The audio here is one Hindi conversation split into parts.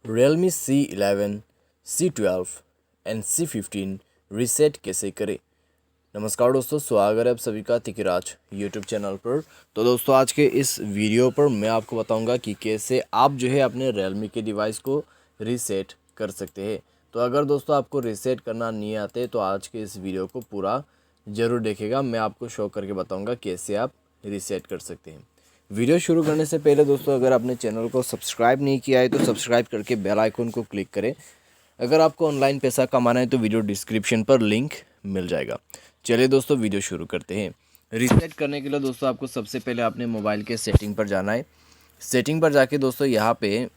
Realme C11, C12 and C15 reset कैसे करें। नमस्कार दोस्तों, स्वागत है आप सभी का तिकिराज यूट्यूब चैनल पर। तो दोस्तों आज के इस वीडियो पर मैं आपको बताऊंगा कि कैसे आप जो है अपने Realme के डिवाइस को रीसेट कर सकते हैं। तो अगर दोस्तों आपको रीसेट करना नहीं आते तो आज के इस वीडियो को पूरा ज़रूर देखेगा। मैं आपको शो करके बताऊँगा कैसे आप रीसेट कर सकते हैं। वीडियो शुरू करने से पहले दोस्तों अगर आपने चैनल को सब्सक्राइब नहीं किया है तो सब्सक्राइब करके बेल आइकन को क्लिक करें। अगर आपको ऑनलाइन पैसा कमाना है तो वीडियो डिस्क्रिप्शन पर लिंक मिल जाएगा। चलिए दोस्तों वीडियो शुरू करते हैं। रीसेट करने के लिए दोस्तों आपको सबसे पहले अपने मोबाइल के सेटिंग पर जाना है। सेटिंग पर जाके दोस्तों यहाँ पे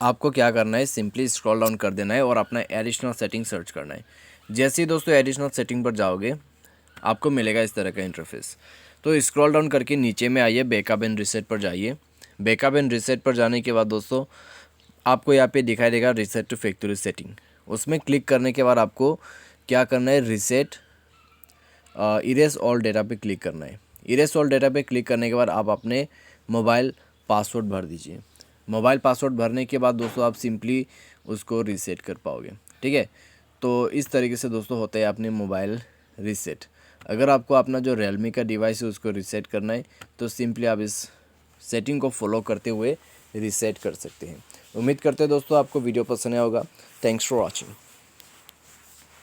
आपको क्या करना है, सिंपली स्क्रॉल डाउन कर देना है और अपना एडिशनल सेटिंग सर्च करना है। जैसे ही दोस्तों एडिशनल सेटिंग पर जाओगे आपको मिलेगा इस तरह का इंटरफेस। तो स्क्रॉल डाउन करके नीचे में आइए, बैकअप एंड रीसेट पर जाइए। बैकअप एंड रीसेट पर जाने के बाद दोस्तों आपको यहाँ पे दिखाई देगा रीसेट टू फैक्ट्री सेटिंग। उसमें क्लिक करने के बाद आपको क्या करना है, रीसेट इरेज ऑल डेटा पे क्लिक करना है। इरेज ऑल डेटा पे क्लिक करने के बाद आप अपने मोबाइल पासवर्ड भर दीजिए। मोबाइल पासवर्ड भरने के बाद दोस्तों आप सिंपली उसको रीसेट कर पाओगे। ठीक है, तो इस तरीके से दोस्तों होता है अपने मोबाइल रीसेट। अगर आपको अपना जो Realme का डिवाइस है उसको रीसेट करना है तो सिंपली आप इस सेटिंग को फॉलो करते हुए रीसेट कर सकते हैं। उम्मीद करते हैं दोस्तों आपको वीडियो पसंद आया होगा। Thanks for watching.